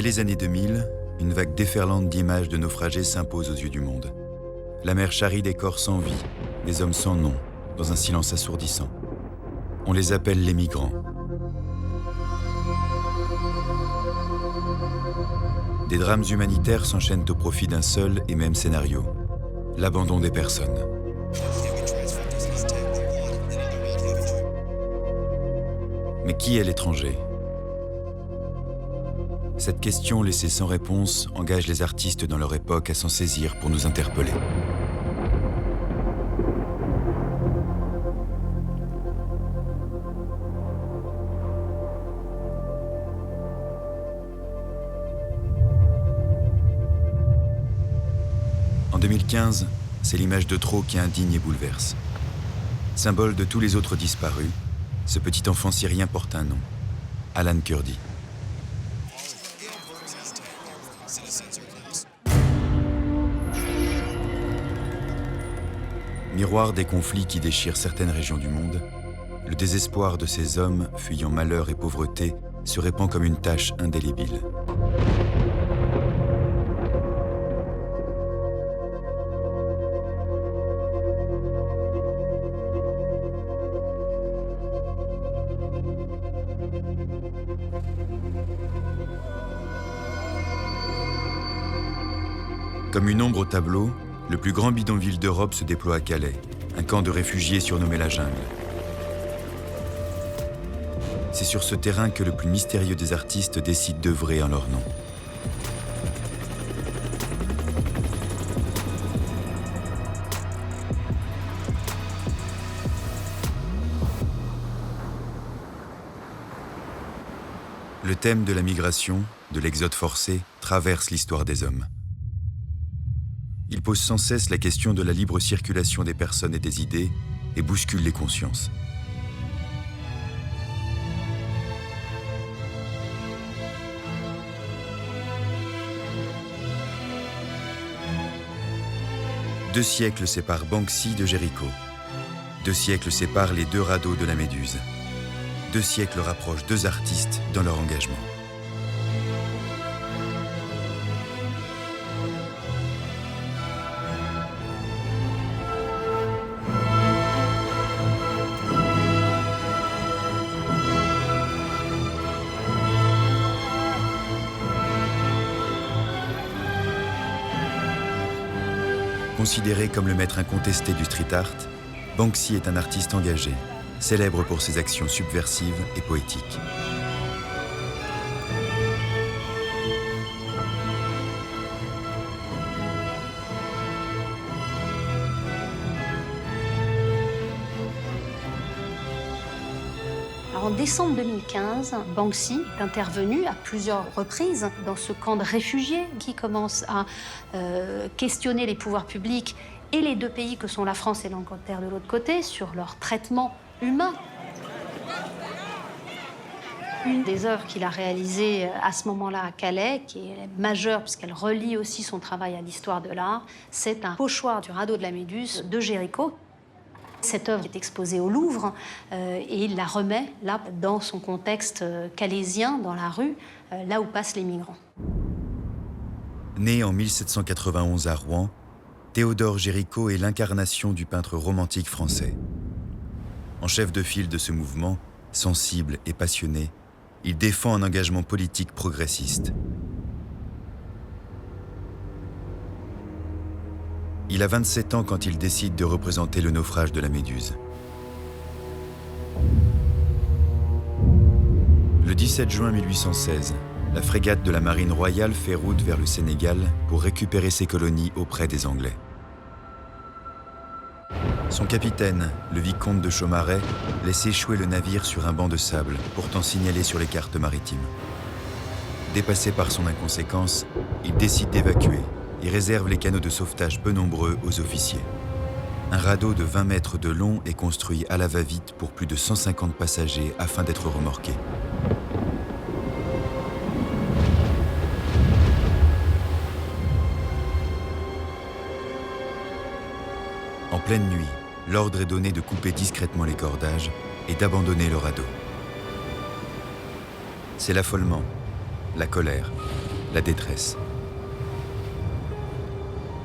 les années 2000, une vague déferlante d'images de naufragés s'impose aux yeux du monde. La mer charrie des corps sans vie, des hommes sans nom, dans un silence assourdissant. On les appelle les migrants. Des drames humanitaires s'enchaînent au profit d'un seul et même scénario, l'abandon des personnes. Mais qui est l'étranger ? Cette question laissée sans réponse engage les artistes dans leur époque à s'en saisir pour nous interpeller. En 2015, c'est l'image de trop qui indigne et bouleverse. Symbole de tous les autres disparus, ce petit enfant syrien porte un nom, Alan Kurdi. Miroir des conflits qui déchirent certaines régions du monde, le désespoir de ces hommes fuyant malheur et pauvreté se répand comme une tache indélébile. Comme une ombre au tableau, le plus grand bidonville d'Europe se déploie à Calais, un camp de réfugiés surnommé la jungle. C'est sur ce terrain que le plus mystérieux des artistes décide d'œuvrer en leur nom. Le thème de la migration, de l'exode forcé, traverse l'histoire des hommes. Il pose sans cesse la question de la libre circulation des personnes et des idées et bouscule les consciences. Deux siècles séparent Banksy de Jéricho. 2 siècles séparent les 2 radeaux de la Méduse. 2 siècles rapprochent 2 artistes dans leur engagement. Considéré comme le maître incontesté du street art, Banksy est un artiste engagé, célèbre pour ses actions subversives et poétiques. En décembre 2015, Banksy est intervenu à plusieurs reprises dans ce camp de réfugiés qui commence à questionner les pouvoirs publics et les 2 pays que sont la France et l'Angleterre de l'autre côté sur leur traitement humain. Une des œuvres qu'il a réalisées à ce moment-là à Calais, qui est majeure puisqu'elle relie aussi son travail à l'histoire de l'art, c'est un pochoir du radeau de la Méduse de Jéricho. Cette œuvre est exposée au Louvre et il la remet là dans son contexte calaisien, dans la rue, là où passent les migrants. Né en 1791 à Rouen, Théodore Géricault est l'incarnation du peintre romantique français. En chef de file de ce mouvement, sensible et passionné, il défend un engagement politique progressiste. Il a 27 ans quand il décide de représenter le naufrage de la Méduse. Le 17 juin 1816, la frégate de la Marine royale fait route vers le Sénégal pour récupérer ses colonies auprès des Anglais. Son capitaine, le vicomte de Chaumaret, laisse échouer le navire sur un banc de sable, pourtant signalé sur les cartes maritimes. Dépassé par son inconséquence, il décide d'évacuer et réserve les canaux de sauvetage peu nombreux aux officiers. Un radeau de 20 mètres de long est construit à la va-vite pour plus de 150 passagers afin d'être remorqué. En pleine nuit, l'ordre est donné de couper discrètement les cordages et d'abandonner le radeau. C'est l'affolement, la colère, la détresse.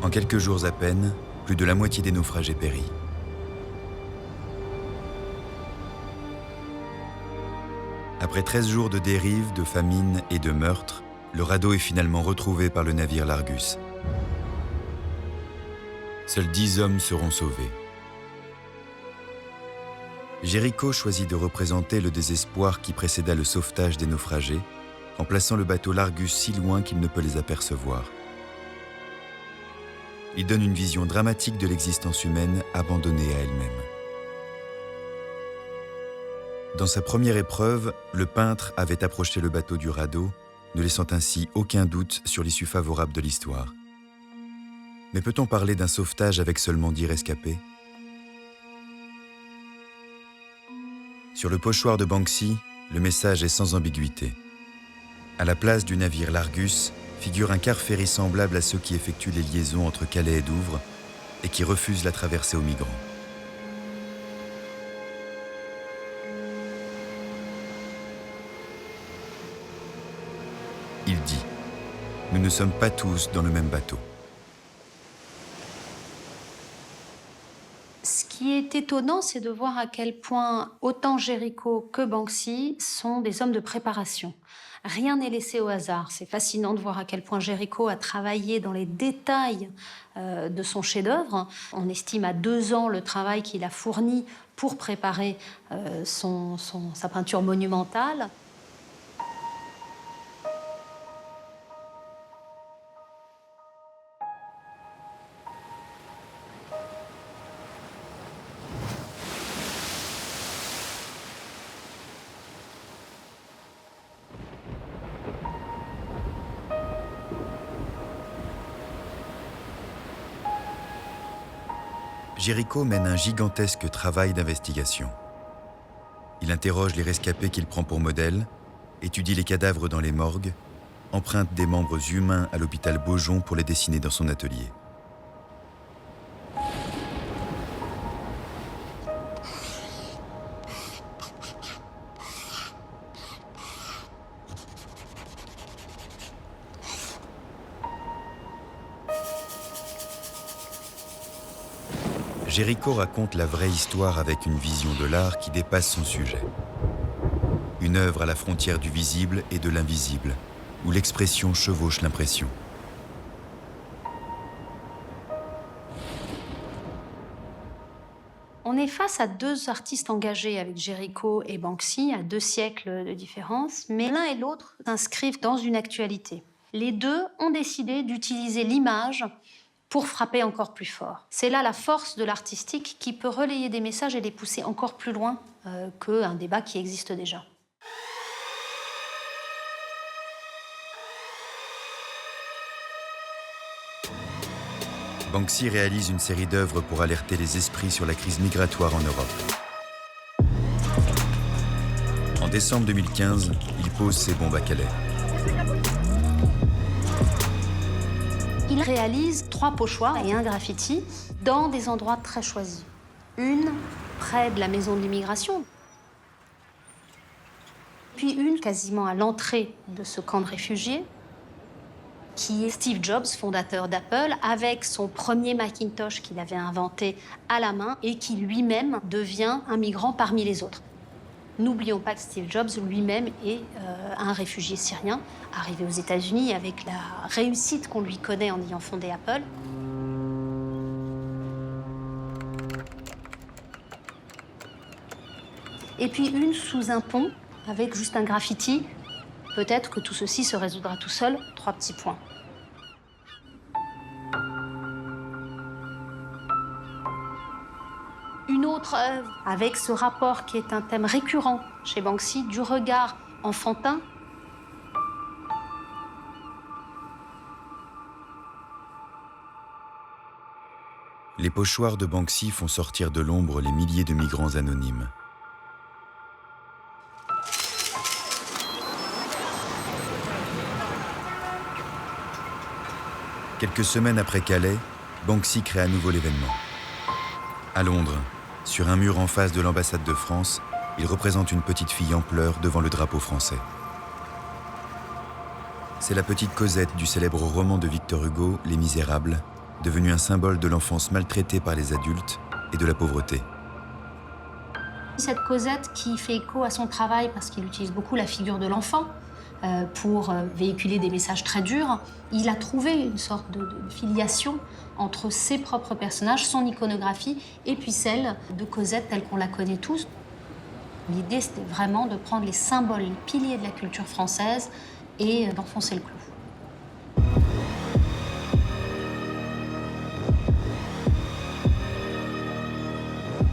En quelques jours à peine, plus de la moitié des naufragés périt. Après 13 jours de dérive, de famine et de meurtre, le radeau est finalement retrouvé par le navire l'Argus. Seuls 10 hommes seront sauvés. Géricault choisit de représenter le désespoir qui précéda le sauvetage des naufragés, en plaçant le bateau l'Argus si loin qu'il ne peut les apercevoir. Il donne une vision dramatique de l'existence humaine abandonnée à elle-même. Dans sa première épreuve, le peintre avait approché le bateau du radeau, ne laissant ainsi aucun doute sur l'issue favorable de l'histoire. Mais peut-on parler d'un sauvetage avec seulement 10 rescapés ? Sur le pochoir de Banksy, le message est sans ambiguïté. À la place du navire l'Argus figure un car-ferry semblable à ceux qui effectuent les liaisons entre Calais et Douvres et qui refusent la traversée aux migrants. Il dit « Nous ne sommes pas tous dans le même bateau ». Ce qui est étonnant, c'est de voir à quel point autant Géricault que Banksy sont des hommes de préparation. Rien n'est laissé au hasard. C'est fascinant de voir à quel point Géricault a travaillé dans les détails de son chef-d'œuvre. On estime à 2 ans le travail qu'il a fourni pour préparer sa peinture monumentale. Géricault mène un gigantesque travail d'investigation. Il interroge les rescapés qu'il prend pour modèle, étudie les cadavres dans les morgues, emprunte des membres humains à l'hôpital Beaujon pour les dessiner dans son atelier. Géricault raconte la vraie histoire avec une vision de l'art qui dépasse son sujet. Une œuvre à la frontière du visible et de l'invisible, où l'expression chevauche l'impression. On est face à 2 artistes engagés avec Géricault et Banksy, à 2 siècles de différence, mais l'un et l'autre s'inscrivent dans une actualité. Les 2 ont décidé d'utiliser l'image pour frapper encore plus fort. C'est là la force de l'artistique qui peut relayer des messages et les pousser encore plus loin qu'un débat qui existe déjà. Banksy réalise une série d'œuvres pour alerter les esprits sur la crise migratoire en Europe. En décembre 2015, il pose ses bombes à Calais. Il réalise 3 pochoirs et un graffiti dans des endroits très choisis. Une près de la maison de l'immigration, puis une quasiment à l'entrée de ce camp de réfugiés, qui est Steve Jobs, fondateur d'Apple, avec son premier Macintosh qu'il avait inventé à la main et qui lui-même devient un migrant parmi les autres. N'oublions pas que Steve Jobs lui-même est un réfugié syrien, arrivé aux États-Unis avec la réussite qu'on lui connaît en ayant fondé Apple. Et puis une sous un pont, avec juste un graffiti. Peut-être que tout ceci se résoudra tout seul, 3 petits points. Une autre œuvre avec ce rapport qui est un thème récurrent chez Banksy, du regard enfantin. Les pochoirs de Banksy font sortir de l'ombre les milliers de migrants anonymes. Quelques semaines après Calais, Banksy crée à nouveau l'événement. À Londres, sur un mur en face de l'ambassade de France, il représente une petite fille en pleurs devant le drapeau français. C'est la petite Cosette du célèbre roman de Victor Hugo, Les Misérables, devenue un symbole de l'enfance maltraitée par les adultes et de la pauvreté. Cette Cosette qui fait écho à son travail parce qu'il utilise beaucoup la figure de l'enfant pour véhiculer des messages très durs, il a trouvé une sorte de filiation entre ses propres personnages, son iconographie, et puis celle de Cosette telle qu'on la connaît tous. L'idée, c'était vraiment de prendre les symboles, les piliers de la culture française et d'enfoncer le clou.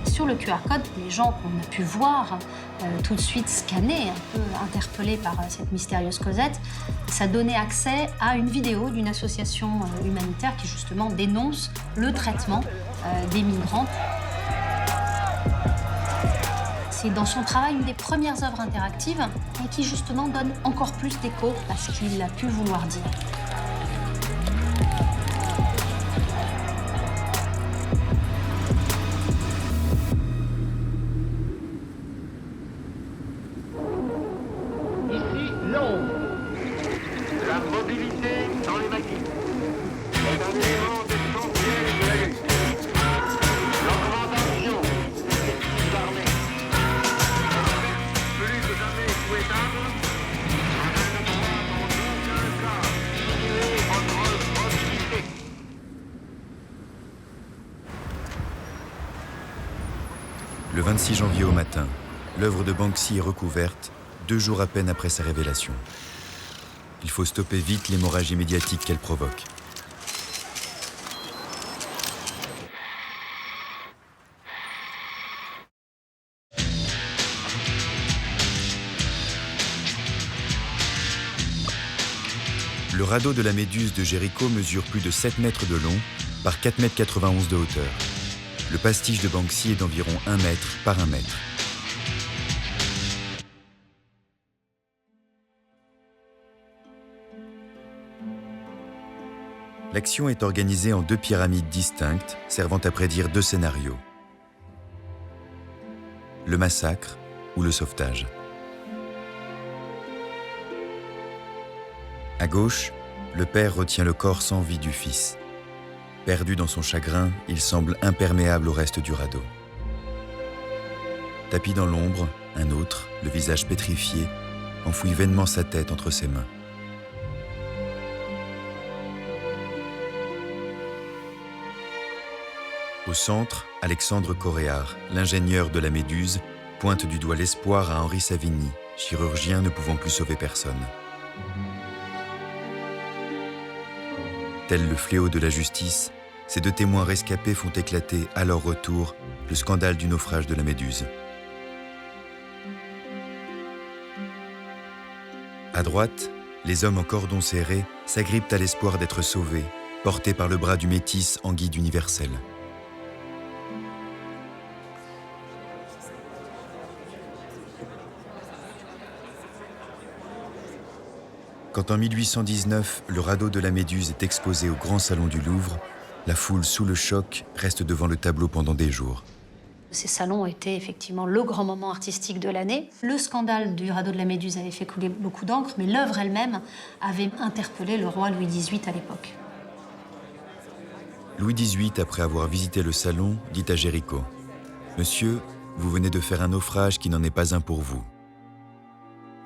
Sur le QR code, les gens qu'on a pu voir tout de suite scannés, un peu interpellés par cette mystérieuse Cosette, ça donnait accès à une vidéo d'une association humanitaire qui justement dénonce le traitement des migrants. C'est dans son travail une des premières œuvres interactives et qui justement donne encore plus d'écho à ce qu'il a pu vouloir dire. Ici, non. La mobilité dans les maquis est un élément essentiel de la lutte. L'augmentation des effectifs armés est plus que jamais souhaitable afin de pouvoir en aucun cas diminuer votre mobilité. Le 26 janvier au matin, l'œuvre de Banksy est recouverte, 2 jours à peine après sa révélation. Il faut stopper vite l'hémorragie médiatique qu'elle provoque. Le radeau de la Méduse de Jéricho mesure plus de 7 mètres de long par 4,91 m de hauteur. Le pastiche de Banksy est d'environ 1 mètre par 1 mètre. L'action est organisée en 2 pyramides distinctes, servant à prédire 2 scénarios. Le massacre ou le sauvetage. À gauche, le père retient le corps sans vie du fils. Perdu dans son chagrin, il semble imperméable au reste du radeau. Tapi dans l'ombre, un autre, le visage pétrifié, enfouit vainement sa tête entre ses mains. Au centre, Alexandre Coréard, l'ingénieur de la Méduse, pointe du doigt l'espoir à Henri Savigny, chirurgien ne pouvant plus sauver personne. Tel le fléau de la justice, ces 2 témoins rescapés font éclater à leur retour le scandale du naufrage de la Méduse. À droite, les hommes en cordon serré s'agrippent à l'espoir d'être sauvés, portés par le bras du métis en guide universel. Quand en 1819, le radeau de la Méduse est exposé au Grand Salon du Louvre, la foule sous le choc reste devant le tableau pendant des jours. Ces salons étaient effectivement le grand moment artistique de l'année. Le scandale du radeau de la Méduse avait fait couler beaucoup d'encre, mais l'œuvre elle-même avait interpellé le roi Louis XVIII à l'époque. Louis XVIII, après avoir visité le salon, dit à Jéricho « Monsieur, vous venez de faire un naufrage qui n'en est pas un pour vous. »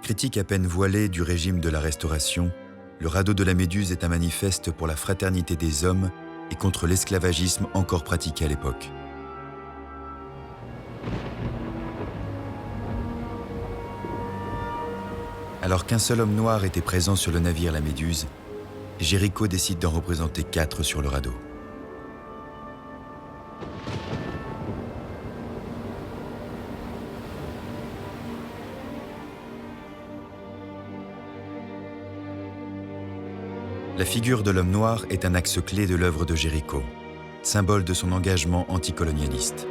Critique à peine voilée du régime de la Restauration, le radeau de la Méduse est un manifeste pour la fraternité des hommes et contre l'esclavagisme encore pratiqué à l'époque. Alors qu'un seul homme noir était présent sur le navire La Méduse, Jéricho décide d'en représenter 4 sur le radeau. La figure de l'homme noir est un axe clé de l'œuvre de Jéricho, symbole de son engagement anticolonialiste.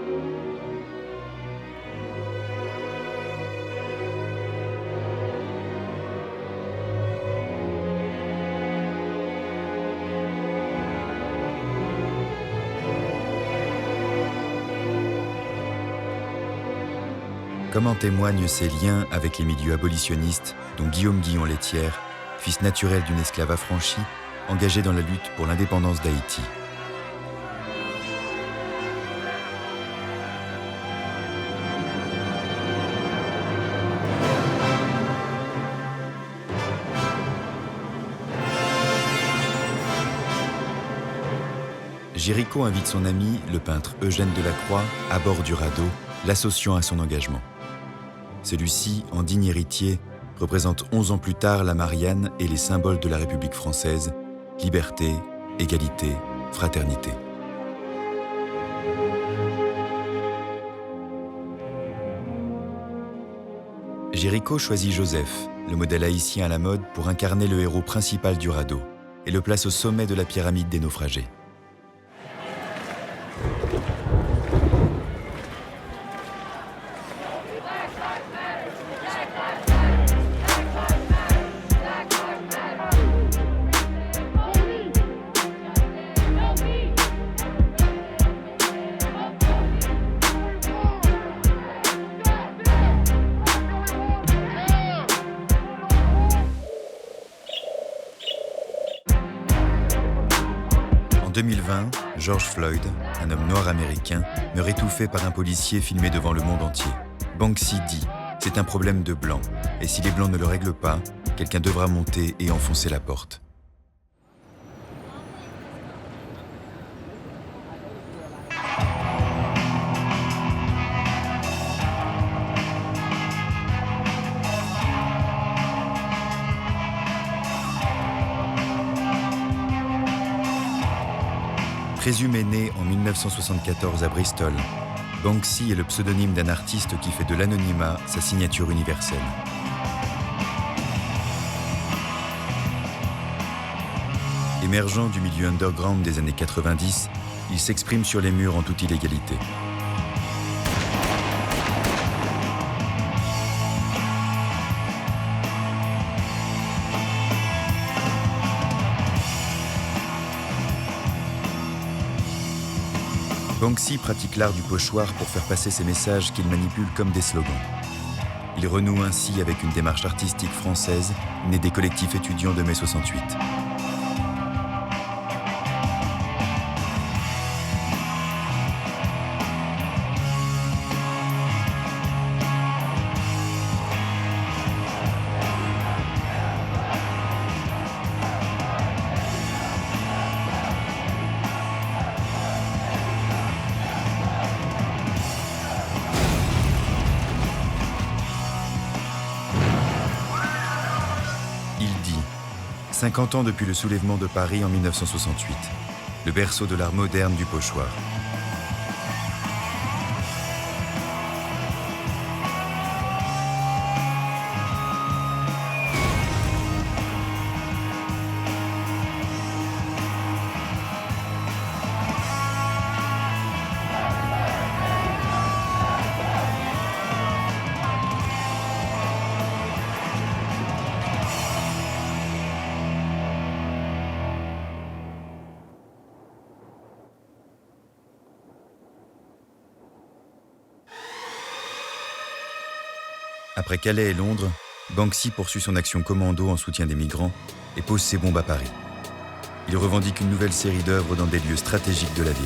Comme en témoignent ses liens avec les milieux abolitionnistes, dont Guillaume Guillon-Létière, fils naturel d'une esclave affranchie, engagée dans la lutte pour l'indépendance d'Haïti. Géricault invite son ami, le peintre Eugène Delacroix, à bord du radeau, l'associant à son engagement. Celui-ci, en digne héritier, représente 11 ans plus tard la Marianne et les symboles de la République française, liberté, égalité, fraternité. Géricault choisit Joseph, le modèle haïtien à la mode, pour incarner le héros principal du radeau, et le place au sommet de la pyramide des naufragés. En 2020, George Floyd, un homme noir américain, meurt étouffé par un policier filmé devant le monde entier. Banksy dit « C'est un problème de blancs, et si les blancs ne le règlent pas, quelqu'un devra monter et enfoncer la porte. » Présumé né en 1974 à Bristol, Banksy est le pseudonyme d'un artiste qui fait de l'anonymat sa signature universelle. Émergeant du milieu underground des années 90, il s'exprime sur les murs en toute illégalité. Banksy pratique l'art du pochoir pour faire passer ses messages qu'il manipule comme des slogans. Il renoue ainsi avec une démarche artistique française née des collectifs étudiants de mai 68. Il dit « 50 ans depuis le soulèvement de Paris en 1968, le berceau de l'art moderne du pochoir. Après Calais et Londres, Banksy poursuit son action commando en soutien des migrants et pose ses bombes à Paris. Il revendique une nouvelle série d'œuvres dans des lieux stratégiques de la ville.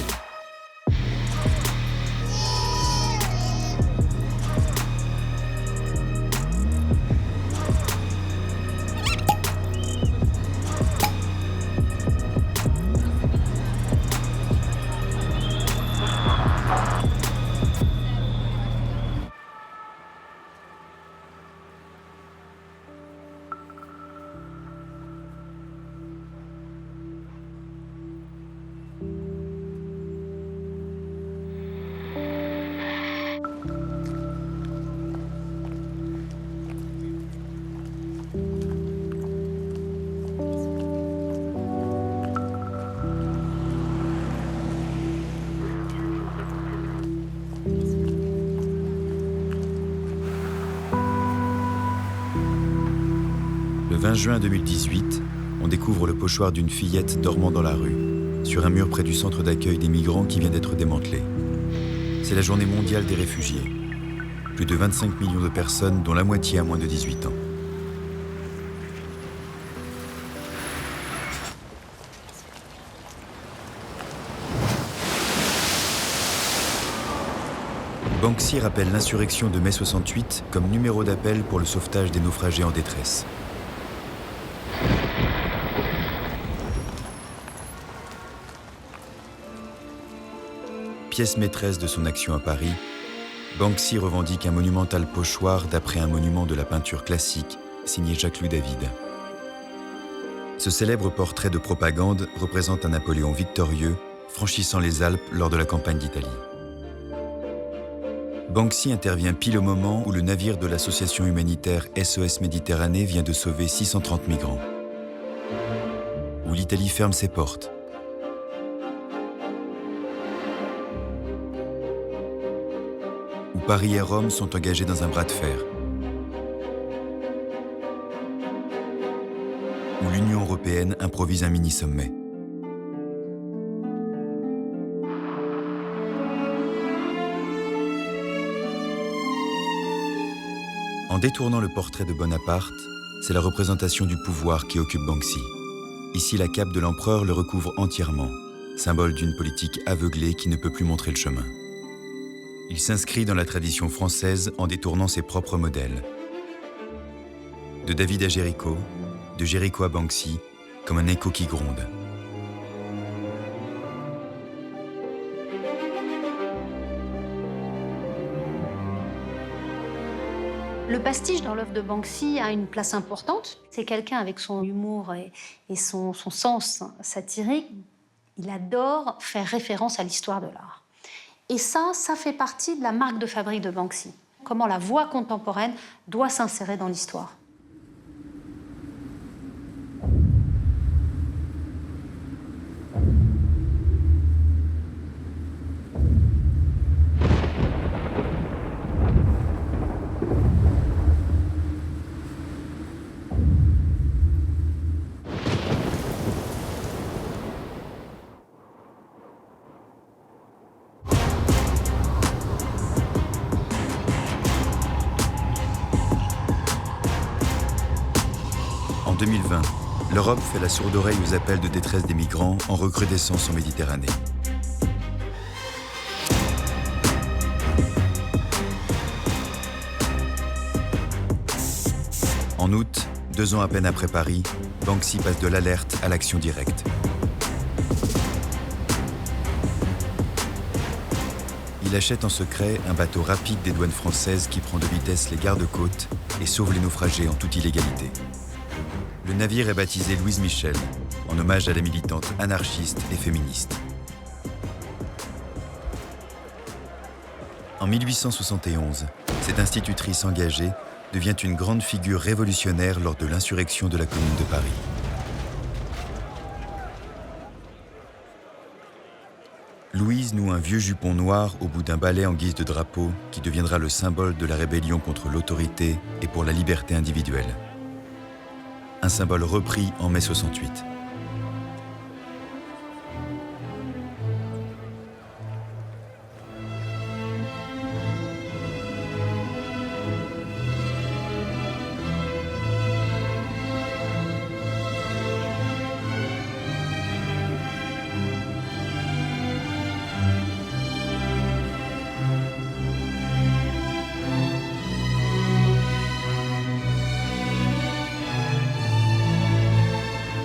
Le 20 juin 2018, on découvre le pochoir d'une fillette dormant dans la rue, sur un mur près du centre d'accueil des migrants qui vient d'être démantelé. C'est la journée mondiale des réfugiés. Plus de 25 millions de personnes, dont la moitié a moins de 18 ans. Banksy rappelle l'insurrection de mai 68 comme numéro d'appel pour le sauvetage des naufragés en détresse. Pièce maîtresse de son action à Paris, Banksy revendique un monumental pochoir d'après un monument de la peinture classique signé Jacques-Louis David. Ce célèbre portrait de propagande représente un Napoléon victorieux franchissant les Alpes lors de la campagne d'Italie. Banksy intervient pile au moment où le navire de l'association humanitaire SOS Méditerranée vient de sauver 630 migrants, où l'Italie ferme ses portes, où Paris et Rome sont engagés dans un bras de fer, où l'Union européenne improvise un mini-sommet. En détournant le portrait de Bonaparte, c'est la représentation du pouvoir qui occupe Banksy. Ici, la cape de l'empereur le recouvre entièrement, symbole d'une politique aveuglée qui ne peut plus montrer le chemin. Il s'inscrit dans la tradition française en détournant ses propres modèles. De David à Géricault, de Géricault à Banksy, comme un écho qui gronde. Le pastiche dans l'œuvre de Banksy a une place importante. C'est quelqu'un avec son humour et son sens satirique. Il adore faire référence à l'histoire de l'art. Et ça fait partie de la marque de fabrique de Banksy. Comment la voix contemporaine doit s'insérer dans l'histoire. En 2020, l'Europe fait la sourde oreille aux appels de détresse des migrants en recrudescence en Méditerranée. En août, 2 ans à peine après Paris, Banksy passe de l'alerte à l'action directe. Il achète en secret un bateau rapide des douanes françaises qui prend de vitesse les gardes-côtes et sauve les naufragés en toute illégalité. Le navire est baptisé Louise Michel, en hommage à la militante anarchiste et féministe. En 1871, cette institutrice engagée devient une grande figure révolutionnaire lors de l'insurrection de la Commune de Paris. Louise noue un vieux jupon noir au bout d'un balai en guise de drapeau qui deviendra le symbole de la rébellion contre l'autorité et pour la liberté individuelle. Un symbole repris en mai 68.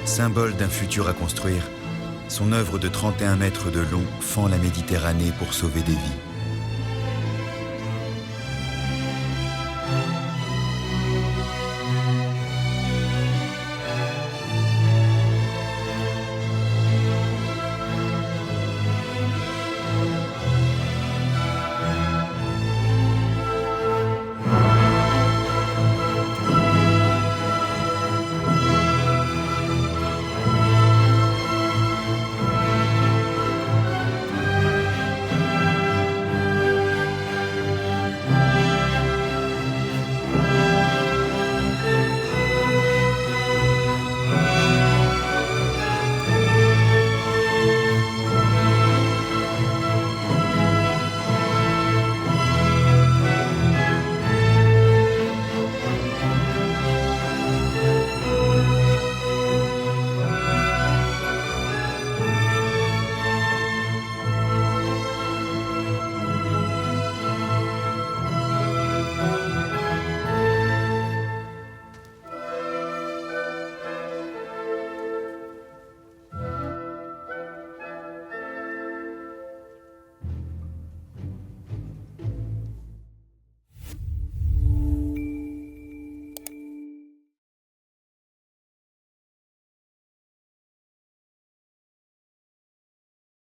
Symbole d'un futur à construire, son œuvre de 31 mètres de long fend la Méditerranée pour sauver des vies.